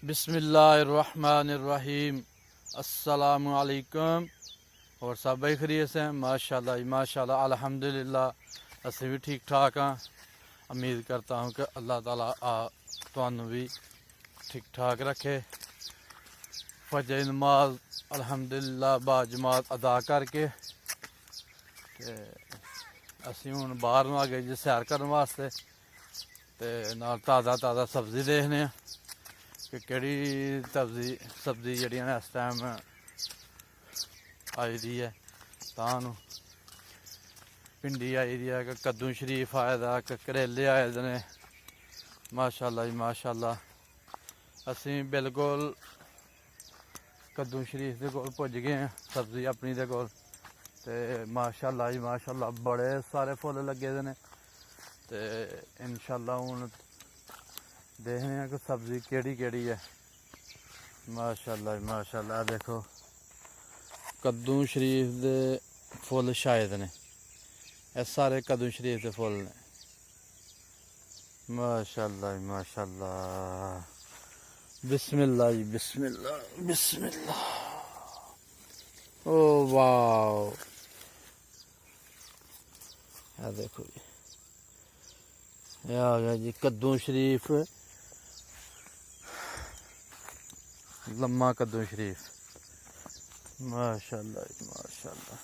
बिस्मिल्लाहिर्रहमानिर्रहीम। अस्सलामु अलैकुम। और सब भाई खरीद से माशाल्लाह माशाल्लाह अल्हम्दुलिल्लाह। असी भी ठीक ठाक हाँ। उम्मीद करता हूँ कि अल्लाह ताला तुहानू भी ठीक ठाक रखे। फजर नमाज अल्हम्दुलिल्लाह बाजमात अदा करके असी हूँ बाहर आ गए जी सैर करने वास्ते। तो नाल ताज़ा ताज़ा सब्जी देखने कि केड़ी सब्जी जी इस टाइम आई दी है। तानू भिंडी आई दी है, कद्दू शरीफ आए दा, करेले आए दे ने। माशाल्लाह जी माशाल्लाह। असी बिल्कुल कद्दू शरीफ दे कोल पुज गए हैं, सब्जी अपनी दे कोल। ते माशाल्लाह जी माशाल्लाह बड़े सारे फुल लगे दे ने। ते इंशाल्लाह हुण देखने हैं कि सब्जी केड़ी केड़ी है। माशाल्लाह जी माशाल्लाह। देखो कद्दू शरीफ दे फुल शायद ने, ये सारे कद्दू शरीफ दे फुल ने। माशाल्लाह जी माशाल्लाह। बिस्मिल्लाह जी बिस्मिल्लाह बिस्मिल्लाह। ओ वाओ, ये देखो जी, ये आ गया जी कद्दू शरीफ, लम्मा कद्दू शरीफ। माशाल्लाह जी माशाल्लाह।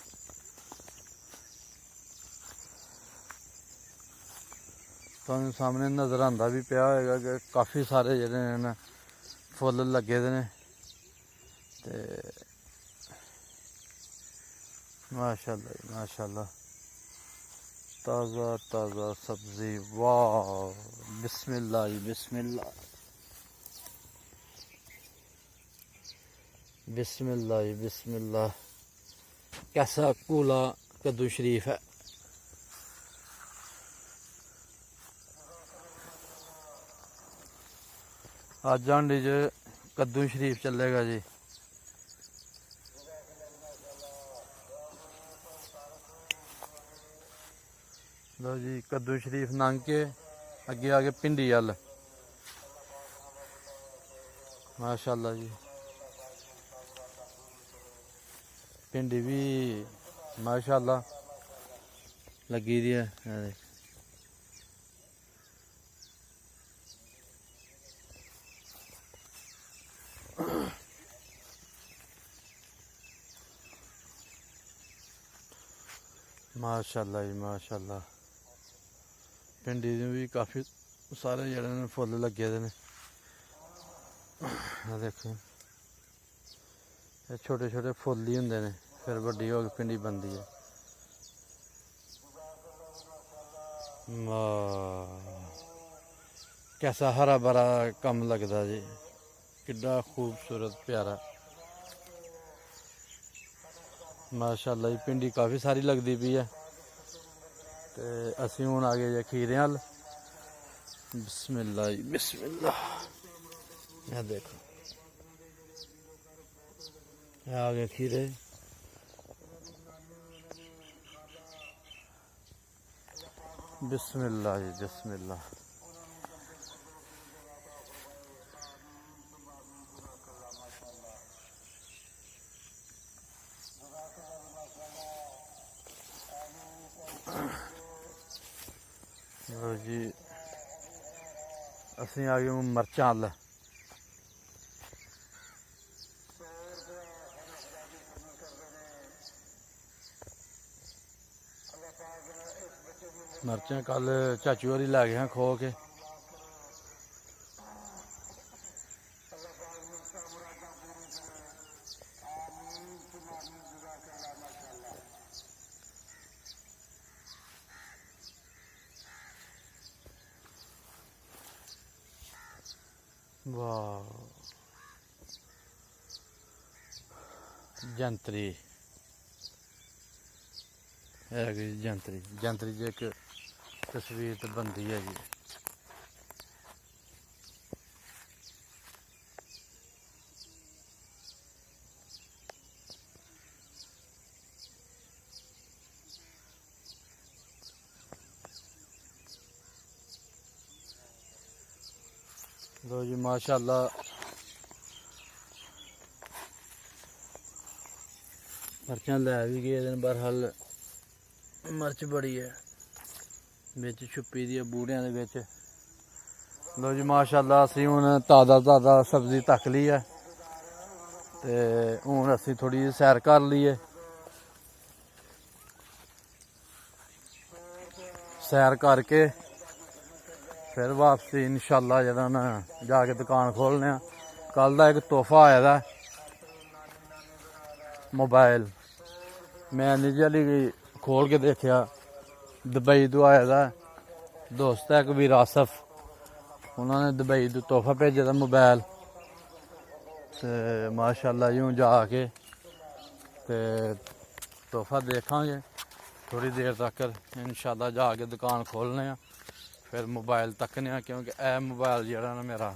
तुहानू सामने नज़र आंदा भी पिया होगा कि काफ़ी सारे जेह्ड़े न फुल लगे दे ने। ते माशाल्लाह जी माशाल्लाह। ताज़ा ताज़ा सब्जी, वाह बिस्मिल्लाह जी बिस्मिल्लाह बिस्मिल्लाह जी बिस्मिल्लाह। कैसा कूला कद्दू शरीफ है। अज हांडी च कद्दू शरीफ चलेगा जी। लो जी कद्दू शरीफ लंघ के अगे आगे भिंडी अल। माशाल्लाह जी भिंडी भी माशाल्लाह लगी दी है। माशाल्लाह जी माशाल्लाह। भिंडी भी काफ़ी सारे जड़े फुल लगे दे ने। देखो ये छोटे छोटे फुल ही होंगे ने, फिर वड्डी हो के भिंडी बनती है। कैसा हरा भरा कम लगता जी, किड्डा खूबसूरत प्यारा। माशाल्लाह जी भिंडी काफ़ी सारी लगती पई है। तो असी हूँ आ गए खीरे अल। बिस्मिल्लाह जी बिस्मिल्लाह। यह देखो ये आ गए खीरे। बिस्मिल्लाह जी बिस्मिल्लाह। जी असी आ गए मरचां अल। मरचां कल चाचू होरी लै गए हैं खो के। वाह जंतरी है जी, जंतरी जंतरी च एक तस्वीर तो बनती है जी। लो जी माशाल्लाह मर्चां लै भी गए बहरहाल मर्च बड़ी है बिच छुप्पी दी बूढ़ियां दे बिच। लो जी माशाअल्लाह असीं हुण ताज़ा सब्जी तक ली है ते हुण असीं थोड़ी जी सैर कर लीए। सैर करके फिर वापसी इंशाअल्लाह जेह्ड़ा ना जाके दुकान खोलने आं। कल दा एक तोहफा आए दा मोबाइल, मैं निजी हाली खोल के देखा दुबई तो आए दा दोस्त है कबीर आसफ, उन्होंने दुबई तो तोहफा भेजे दा मोबाइल ते माशाअल्लाह यूं जाके ते तोहफा देखांगे थोड़ी देर तक इंशाअल्लाह जाके दुकान खोलने आं फिर मोबाइल तकने आं क्योंकि यह मोबाइल जेह्ड़ा ना मेरा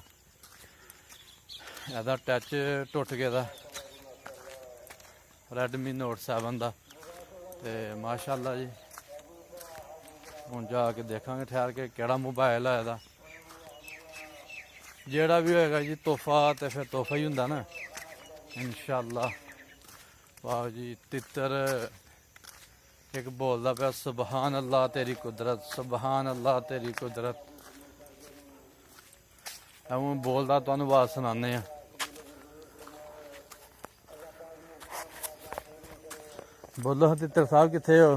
एह्दा टच टुट गेदा रेडमी नोट 7 दा ते माशाअल्लाह जी हुण जाके देखांगे ठैर के केह्ड़ा मोबाइल आए दा। जेह्ड़ा भी होएगा जी तोहफा ते फिर तोहफा ही हुंदा ना इंशाअल्लाह। वाह जी तित्तर एक बोलदा पिया सुबहान अल्लाह तेरी कुदरत, सुबहान अल्लाह तेरी कुदरत। हूँ बोलदा तुहानूं आवाज़ सुनाने आं। बोलो तित्तर साहब कित्थे हो?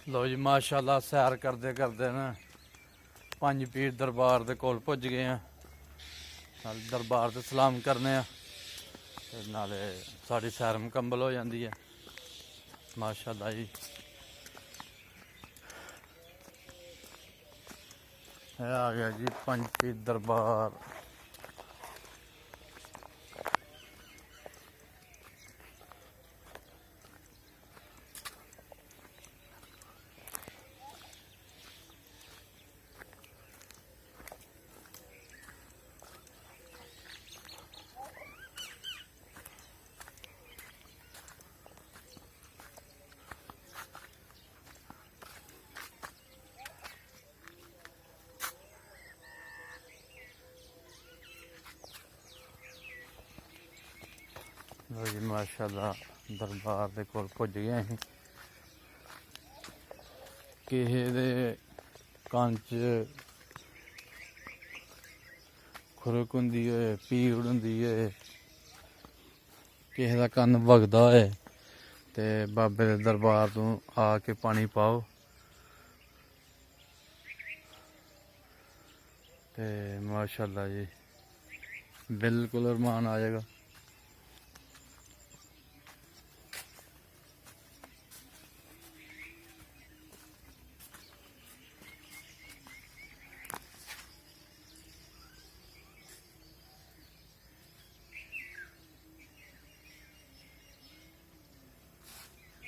लो जी माशाअल्लाह सैर करते करते ना पंज पीर दरबार दे कोल पुज गए हैं। दरबार ते सलाम करने नाले साड़ी सैर मुकम्मल हो जाती है माशाअल्लाह जी। आ गया जी पंज पीर दरबार। लो जी माशाअल्लाह दरबार दे कोल पुज गए असीं। किसे दे कंन च खुरक हुंदी होए, पीड़ हुंदी होए, किसे दा कन्न वगदा होए ते बाबे दे दरबार तों आके पानी पाओ ते माशाअल्लाह जी बिल्कुल रमान आ जाएगा।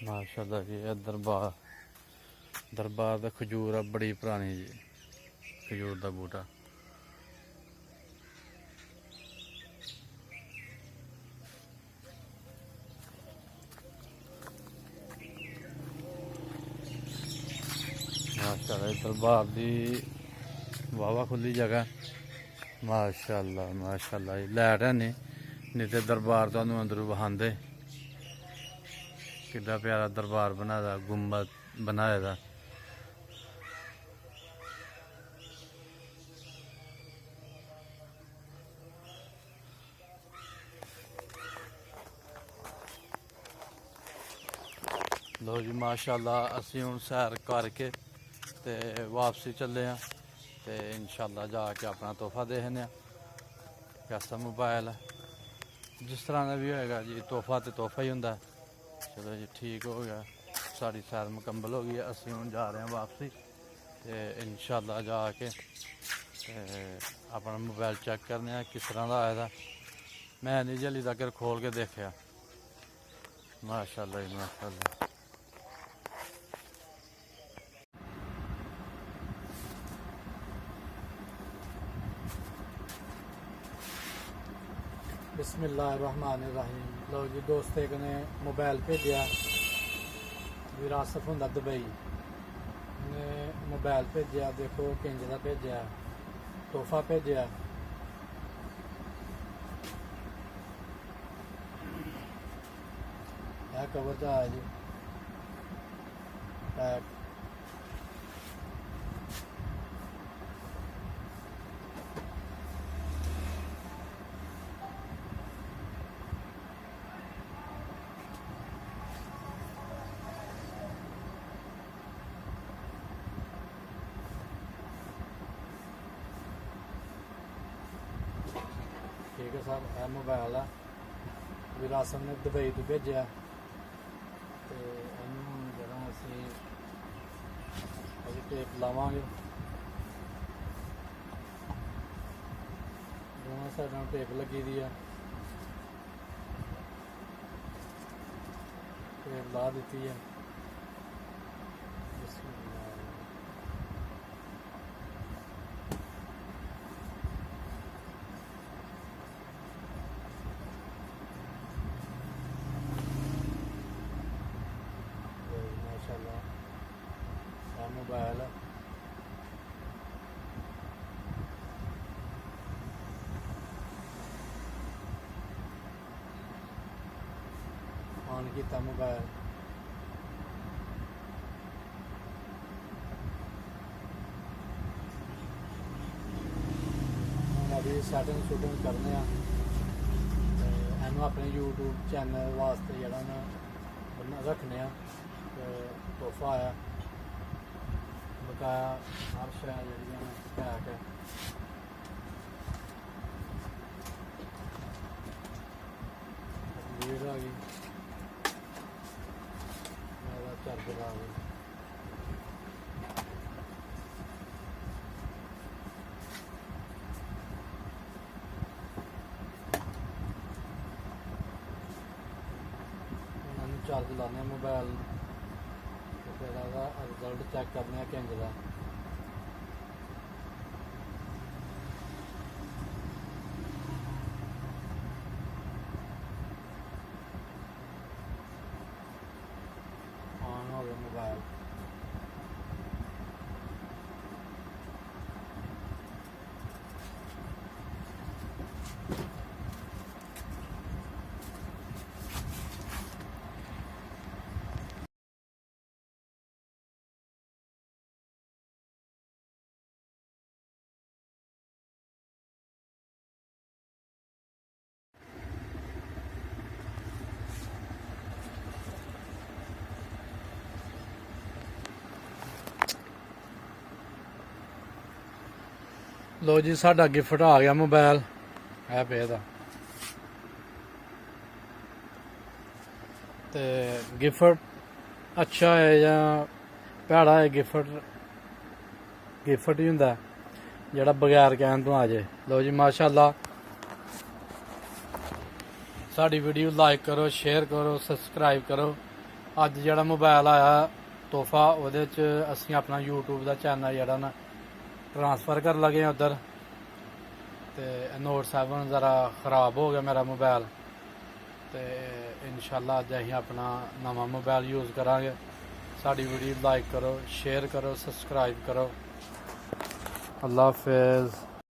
माशाअल्लाह जी दरबार दा खजूर है बड़ी पुरानी जी, खजूर दा बूटा। माशाअल्लाह दरबार दी वाहवा खुली जगह माशाअल्लाह माशाअल्लाह जी। लाइट है नहीं ते दरबार तुहानूं अंदरों वहांदे। किड्डा प्यारा दरबार बनाए दा, गुंबद बनाए दा। लो जी माशाअल्लाह असीं हुण सैर करके ते वापसी चले आं ते इंशाअल्लाह जाके अपना तोहफा देखने आं कैसा मोबाइल है। जिस तरह का भी होएगा जी तोहफा तो तोहफा ही होंदा है। चलो जी ठीक हो गया, साड़ी सैर मुकम्मल हो गई। असीं हुण जा रहे हैं वापसी ते इंशाअल्लाह जाके ਤੇ ਆਪਣਾ ਮੋਬਾਈਲ ਚੈੱਕ ਕਰਨੇ ਆ ਕਿਸ ਤਰ੍ਹਾਂ ਦਾ ਆਇਆ ਦਾ। ਮੈਂ ਨਹੀਂ ਜਲੀ ਤੱਕ ਖੋਲ ਕੇ ਦੇਖਿਆ। ਮਾਸ਼ਾਅੱਲਾ ਜੀ ਮਾਸ਼ਾਅੱਲਾ। बिस्मिल्लाहिर्रहमानिर्रहीम। लो जी दोस्त एक ने मोबाइल भेजा विरासत हुंदा दुबई ने मोबाइल भेजा। देखो किंज दा भेजा, तोहफा भेजा। यह कवर चा है जी पैक। ठीक है सर, यह मोबाइल है विरासत ने दुबई तो भेजा। तो इनू जरा असी टेप लावांगे, दोनों साइडों टेप लगी दी है। टेप ला दी है। माशाल्लाह मोबाइल है। ऑन किया मोबाइल, अभी सैटिंग शूटिंग करने इनू अपने यूट्यूब चैनल वास्ते जरा रखने। तोहफा आया बकाया हर शह जी पैक है। लीड आ गई, चार्जर आ गई। चार्ज लाने मोबाइल तो फिर रिजल्ट चेक करने किंज का। ऑन हो गया मोबाइल। लो जी साडा गिफ्ट आ गया मोबाइल है पे दा। ते गिफ्ट अच्छा है या भैड़ा है? गिफ्ट ही होंदा जेह्ड़ा बगैर कहन तो आ जाए। लो जी माशाअल्लाह साडी वीडियो लाइक करो, शेयर करो, सब्सक्राइब करो। अज जेह्ड़ा मोबाइल आया तोहफा ओहदे च असीं अपना यूट्यूब दा चैनल जेह्ड़ा ना ट्रांसफर कर लगे उधर। तो नोट 7 ज़रा ख़राब हो गया मेरा मोबाइल। तो इंशाल्लाह अज असीं अपना नवा मोबाइल यूज़ करांगे। साडी वीडियो लाइक करो, शेयर करो, सब्सक्राइब करो। अल्लाह हाफिज़।